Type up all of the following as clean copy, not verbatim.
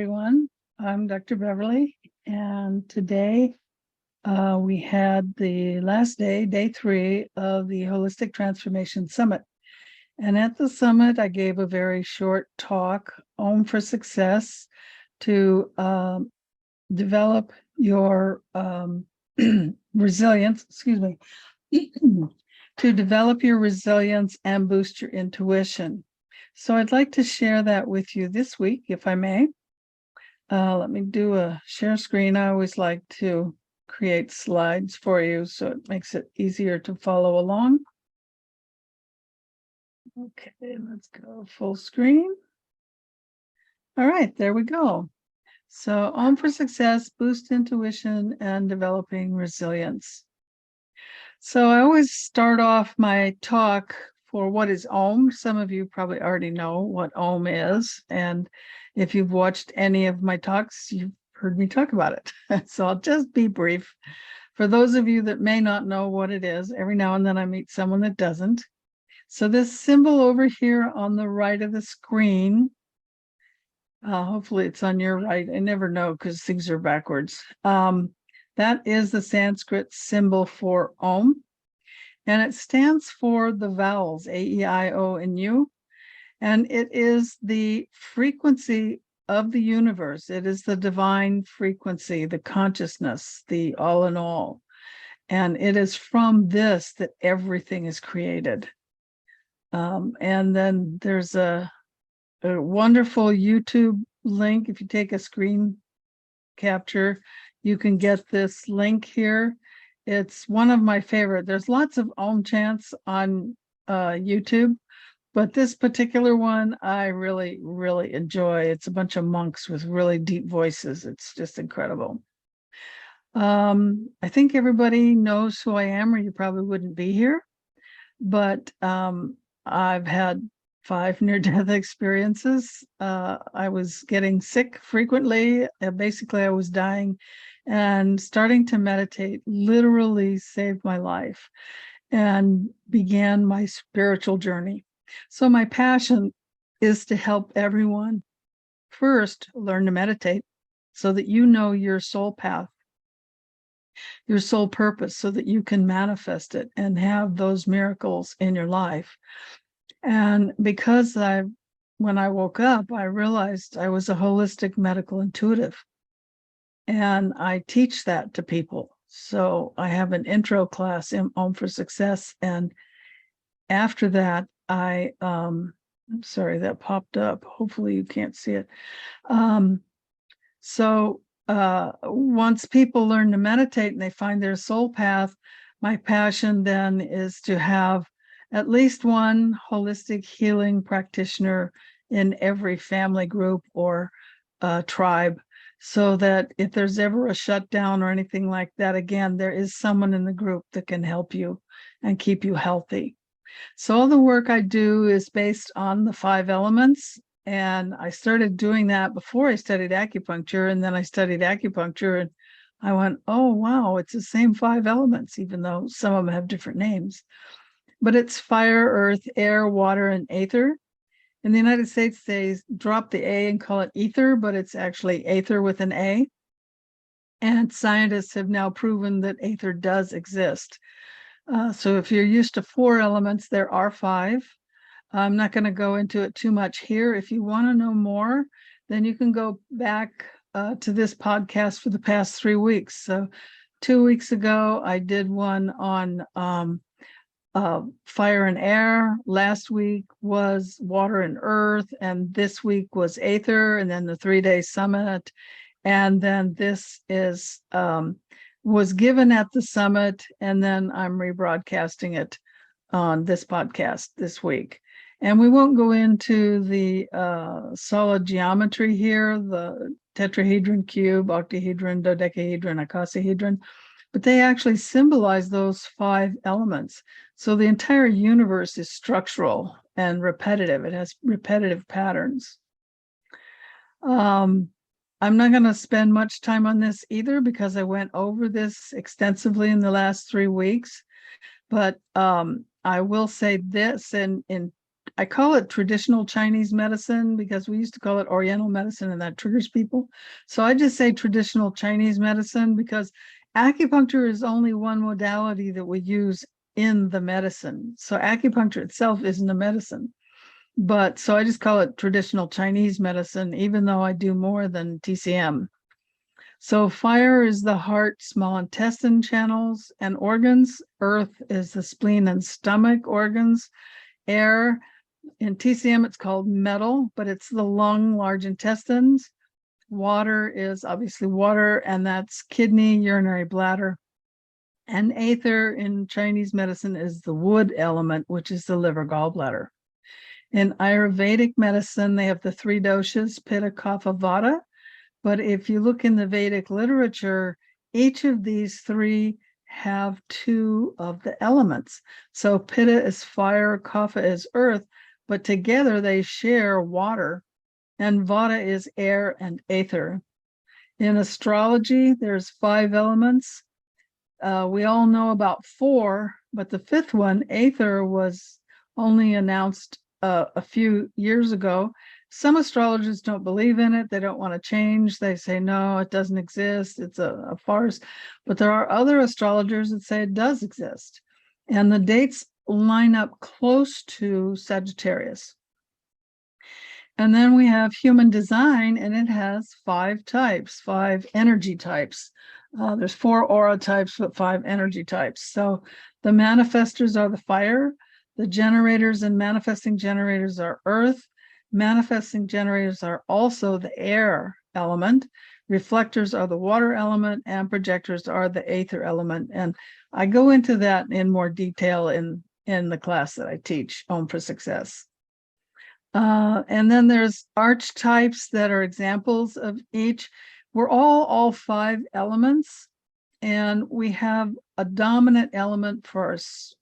everyone. I'm Dr. Beverly, and today we had the last day, day 3 of the Holistic Transformation Summit. And at the summit, I gave a very short talk, Om for Success, to develop your resilience, to develop your resilience and boost your intuition. So I'd like to share that with you this week, if I may. Let me do a share screen. I always like to create slides for you so it makes it easier to follow along. Okay, let's go full screen. All right, there we go. So Om for Success, boost intuition, and developing resilience. So I always start off my talk for what is Om. Some of you probably already know what Om is. And if you've watched any of my talks, you've heard me talk about it. So I'll just be brief. For those of you that may not know what it is, every now and then I meet someone that doesn't. So this symbol over here on the right of the screen, hopefully it's on your right. I never know because things are backwards. That is the Sanskrit symbol for Om, and it stands for the vowels A, E, I, O, and U, and it is the frequency of the universe. It is the divine frequency, the consciousness, the all in all, and it is from this that everything is created. And then there's a wonderful YouTube link. If you take a screen capture, you can get this link here. It's one of my favorite. There's lots of Om chants on YouTube, but this particular one I really, really enjoy. It's a bunch of monks with really deep voices. It's just incredible. I think everybody knows who I am, or you probably wouldn't be here, but I've had 5 near-death experiences. I was getting sick frequently. Basically, I was dying, and starting to meditate literally saved my life and began my spiritual journey. So my passion is to help everyone first learn to meditate so that you know your soul path, your soul purpose, so that you can manifest it and have those miracles in your life. And because when I woke up, I realized I was a holistic medical intuitive, and I teach that to people. So I have an intro class in Om for Success, and after that, I'm sorry, that popped up. Hopefully you can't see it. Once people learn to meditate and they find their soul path, my passion then is to have at least one holistic healing practitioner in every family group or tribe, so that if there's ever a shutdown or anything like that, again, there is someone in the group that can help you and keep you healthy. So all the work I do is based on the 5 elements. And I started doing that before I studied acupuncture, and then I studied acupuncture and I went, oh, wow, it's the same 5 elements, even though some of them have different names. But it's fire, earth, air, water, and ether. In the United States, they drop the A and call it ether, but it's actually aether with an A. And scientists have now proven that aether does exist. So if you're used to 4 elements, there are 5. I'm not going to go into it too much here. If you want to know more, then you can go back to this podcast for the past 3 weeks. So 2 weeks ago, I did one on fire and air. Last week was water and earth, and this week was aether, and then the 3-day summit. And then this is was given at the summit, and then I'm rebroadcasting it on this podcast this week. And we won't go into the solid geometry here, the tetrahedron, cube, octahedron, dodecahedron, icosahedron, but they actually symbolize those 5 elements. So the entire universe is structural and repetitive. It has repetitive patterns. I'm not going to spend much time on this either, because I went over this extensively in the last 3 weeks. But I will say this, in I call it traditional Chinese medicine because we used to call it Oriental medicine and that triggers people. So I just say traditional Chinese medicine because acupuncture is only one modality that we use in the medicine. So acupuncture itself isn't a medicine. But so I just call it traditional Chinese medicine, even though I do more than TCM. So fire is the heart, small intestine channels and organs. Earth is the spleen and stomach organs. Air, in TCM, it's called metal, but it's the lung, large intestines. Water is obviously water, and that's kidney, urinary bladder. And aether in Chinese medicine is the wood element, which is the liver, gallbladder. In Ayurvedic medicine, they have the three doshas, Pitta, Kapha, Vata. But if you look in the Vedic literature, each of these three have two of the elements. So Pitta is fire, Kapha is earth, but together they share water, and Vata is air and aether. In astrology, there's 5 elements. We all know about 4, but the 5th one, aether, was only announced a few years ago. Some astrologers don't believe in it. They don't want to change. They say, no, it doesn't exist. It's a farce. But there are other astrologers that say it does exist. And the dates line up close to Sagittarius. And then we have human design, and it has 5 types, 5 energy types. There's 4 aura types, but 5 energy types. So the manifestors are the fire. The generators and manifesting generators are earth. Manifesting generators are also the air element. Reflectors are the water element, and projectors are the aether element. And I go into that in more detail in the class that I teach, Om for Success. And then there's archetypes that are examples of each. We're all 5 elements, and we have a dominant element for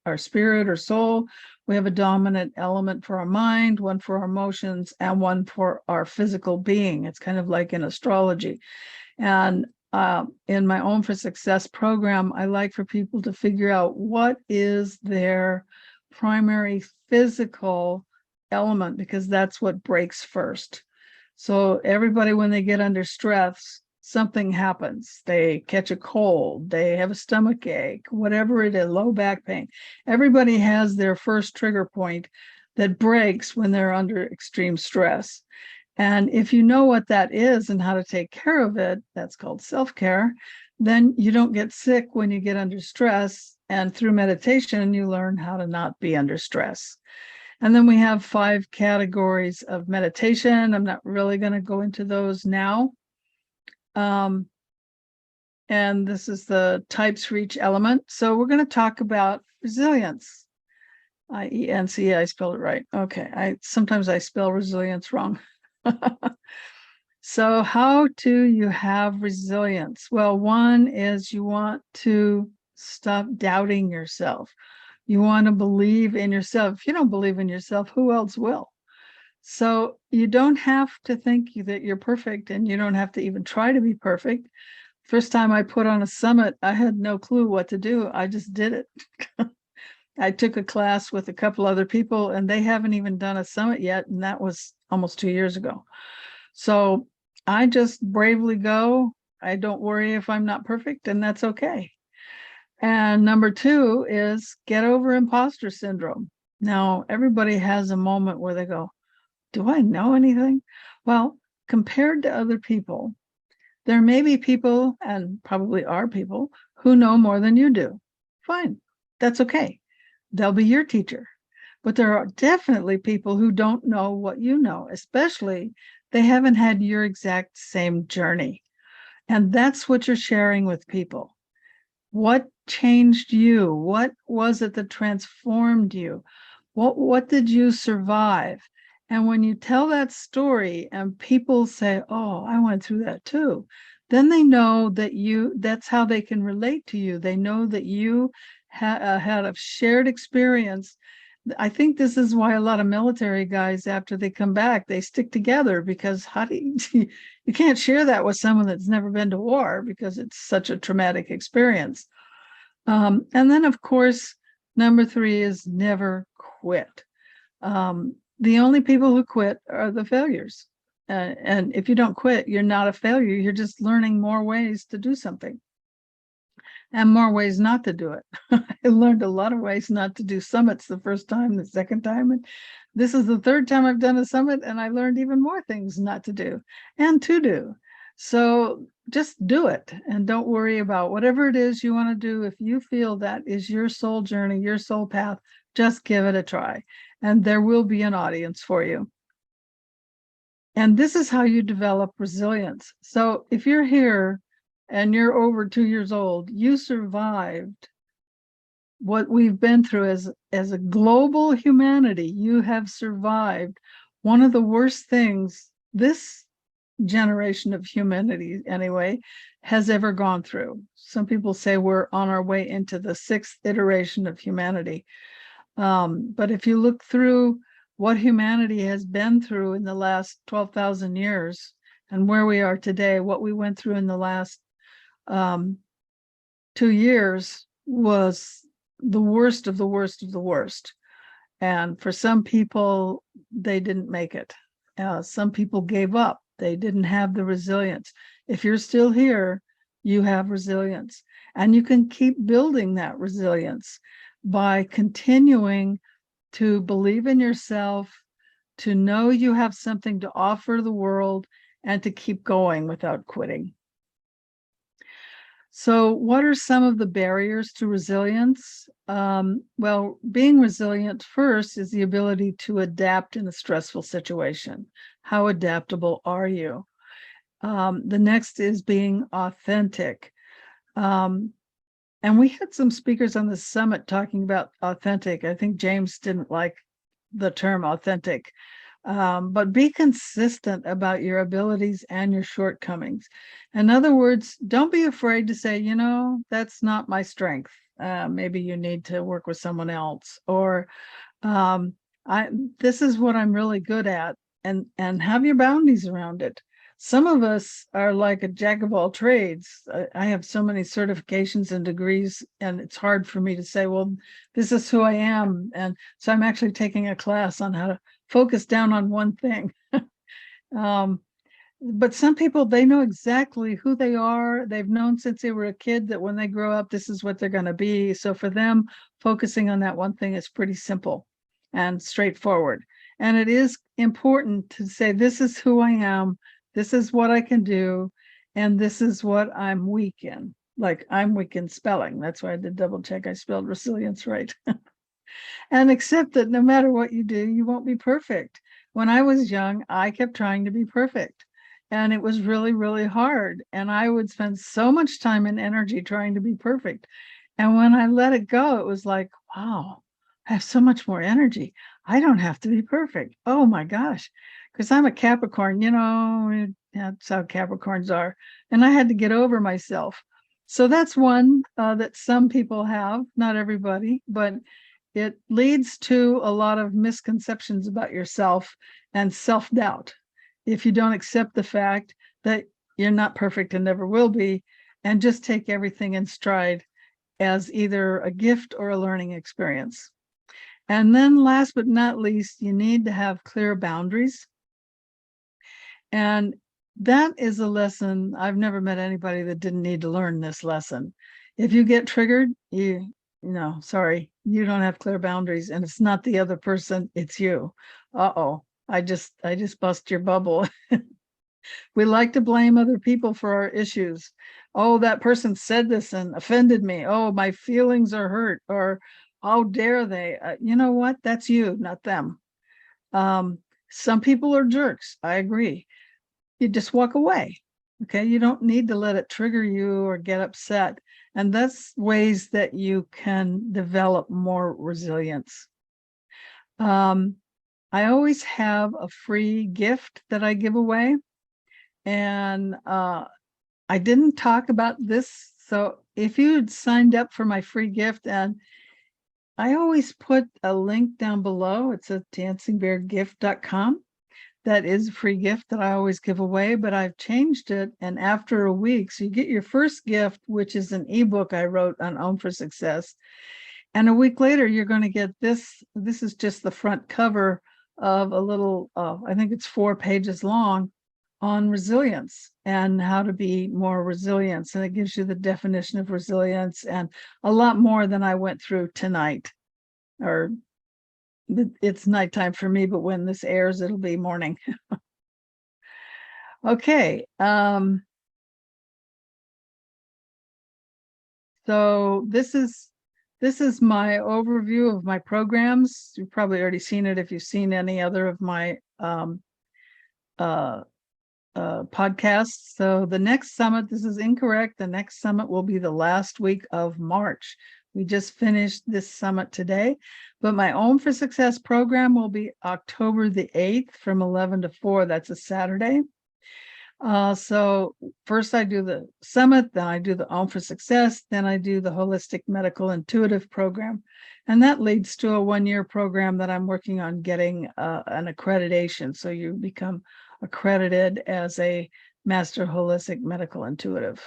our spirit or soul. We have a dominant element for our mind, one for our emotions, and one for our physical being. It's kind of like in astrology. And in my Om for Success program, I like for people to figure out what is their primary physical element, because that's what breaks first. So everybody, when they get under stress, something happens. They catch a cold, they have a stomach ache, whatever it is, low back pain. Everybody has their first trigger point that breaks when they're under extreme stress. And if you know what that is and how to take care of it, that's called self-care, then you don't get sick when you get under stress. And through meditation, you learn how to not be under stress. And then we have 5 categories of meditation. I'm not really going to go into those now. And this is the types for each element. So we're going to talk about resilience. I-E-N-C, I spelled it right. Okay, sometimes I spell resilience wrong. So how do you have resilience? Well, one is you want to stop doubting yourself. You want to believe in yourself. If you don't believe in yourself, who else will? So you don't have to think that you're perfect, and you don't have to even try to be perfect. First time I put on a summit, I had no clue what to do. I just did it. I took a class with a couple other people, and they haven't even done a summit yet, and that was almost 2 years ago. So I just bravely go. I don't worry if I'm not perfect, and that's okay. And number 2 is get over imposter syndrome. Now, everybody has a moment where they go, do I know anything? Well, compared to other people, there may be people, and probably are people, who know more than you do. Fine, that's okay. They'll be your teacher. But there are definitely people who don't know what you know, especially they haven't had your exact same journey. And that's what you're sharing with people. What changed you? What was it that transformed you? What did you survive? And when you tell that story and people say, oh, I went through that too, then they know that that's how they can relate to you. They know that you had a shared experience. I think this is why a lot of military guys, after they come back, they stick together, because how do you can't share that with someone that's never been to war, because it's such a traumatic experience. And then, of course, number 3 is never quit. The only people who quit are the failures. And if you don't quit, you're not a failure. You're just learning more ways to do something and more ways not to do it. I learned a lot of ways not to do summits the first time, the second time. And this is the third time I've done a summit, and I learned even more things not to do and to do. So just do it and don't worry about whatever it is you want to do. If you feel that is your soul journey, your soul path, just give it a try. And there will be an audience for you. And this is how you develop resilience. So if you're here and you're over 2 years old, you survived what we've been through as a global humanity. You have survived one of the worst things this generation of humanity, anyway, has ever gone through. Some people say we're on our way into the 6th iteration of humanity. But if you look through what humanity has been through in the last 12,000 years and where we are today, what we went through in the last 2 years was the worst of the worst of the worst. And for some people, they didn't make it. Some people gave up. They didn't have the resilience. If you're still here, you have resilience. And you can keep building that resilience by continuing to believe in yourself, to know you have something to offer the world, and to keep going without quitting. So what are some of the barriers to resilience? Well, being resilient first is the ability to adapt in a stressful situation. How adaptable are you? The next is being authentic. And we had some speakers on the summit talking about authentic. I think James didn't like the term authentic. But be consistent about your abilities and your shortcomings. In other words, don't be afraid to say, that's not my strength. Maybe you need to work with someone else, or this is what I'm really good at, and have your boundaries around it. Some of us are like a jack of all trades. I have so many certifications and degrees, and it's hard for me to say, well, this is who I am. And so I'm actually taking a class on how to focus down on one thing. But some people, they know exactly who they are. They've known since they were a kid that when they grow up, this is what they're going to be. So for them, focusing on that one thing is pretty simple and straightforward. And it is important to say, this is who I am. This is what I can do. And this is what I'm weak in. Like, I'm weak in spelling. That's why I did double check. I spelled resilience right. And accept that no matter what you do, you won't be perfect. When I was young, I kept trying to be perfect. And it was really, really hard. And I would spend so much time and energy trying to be perfect. And when I let it go, it was like, wow, I have so much more energy. I don't have to be perfect. Oh my gosh. Because I'm a Capricorn, that's how Capricorns are. And I had to get over myself. So that's one that some people have, not everybody, but it leads to a lot of misconceptions about yourself and self-doubt if you don't accept the fact that you're not perfect and never will be, and just take everything in stride as either a gift or a learning experience. And then last but not least, you need to have clear boundaries. And that is a lesson. I've never met anybody that didn't need to learn this lesson. If you get triggered, sorry, you don't have clear boundaries, and it's not the other person, it's you. Uh-oh, I just bust your bubble. We like to blame other people for our issues. Oh, that person said this and offended me. Oh, my feelings are hurt, or how dare they? You know what? That's you, not them. Some people are jerks. I agree. You just walk away. Okay. You don't need to let it trigger you or get upset. And that's ways that you can develop more resilience. I always have a free gift that I give away. And I didn't talk about this. So if you'd signed up for my free gift, and I always put a link down below, it's at dancingbeargift.com. That is a free gift that I always give away, but I've changed it. And after a week, so you get your first gift, which is an ebook I wrote on Own for Success. And a week later, you're going to get this. This is just the front cover of a little, I think it's 4 pages long, on resilience and how to be more resilient. And it gives you the definition of resilience and a lot more than I went through tonight. Or it's nighttime for me, but when this airs, it'll be morning. Okay. So this is my overview of my programs. You've probably already seen it if you've seen any other of my podcasts. So the next summit, this is incorrect. The next summit will be the last week of March. We just finished this summit today, but my Own for Success program will be October the 8th from 11 to 4. That's a Saturday. So first I do the summit, then I do the Own for Success, then I do the Holistic Medical Intuitive program. And that leads to a 1-year program that I'm working on getting an accreditation. So you become accredited as a Master Holistic Medical Intuitive.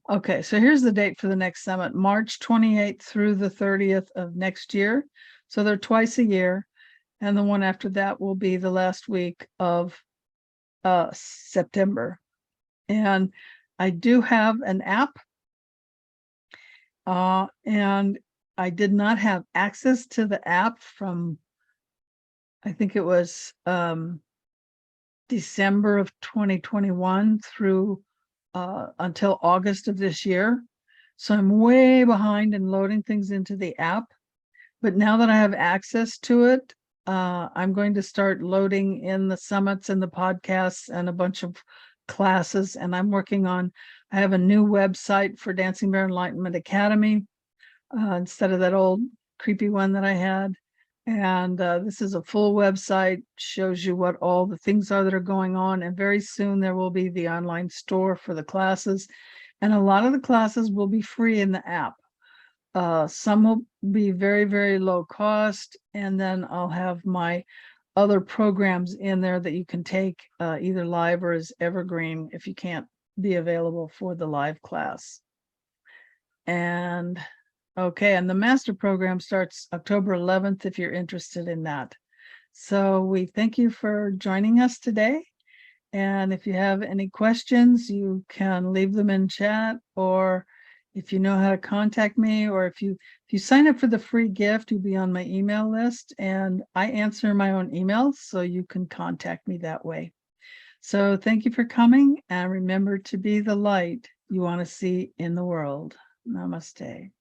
Okay, so here's the date for the next summit, March 28th through the 30th of next year. So they're twice a year. And the one after that will be the last week of September. And I do have an app. And I did not have access to the app from, I think it was December of 2021 through until August of this year. So I'm way behind in loading things into the app. But now that I have access to it, I'm going to start loading in the summits and the podcasts and a bunch of classes. And I'm working on, I have a new website for Dancing Bear Enlightenment Academy instead of that old creepy one that I had. And this is a full website, shows you what all the things are that are going on. And very soon there will be the online store for the classes. And a lot of the classes will be free in the app. Some will be very, very low cost. And then I'll have my other programs in there that you can take either live or as evergreen if you can't be available for the live class. And okay, and the master program starts October 11th if you're interested in that. So we thank you for joining us today. And if you have any questions, you can leave them in chat, or if you know how to contact me, or if you sign up for the free gift, you'll be on my email list, and I answer my own emails, so you can contact me that way. So thank you for coming, and remember to be the light you want to see in the world. Namaste.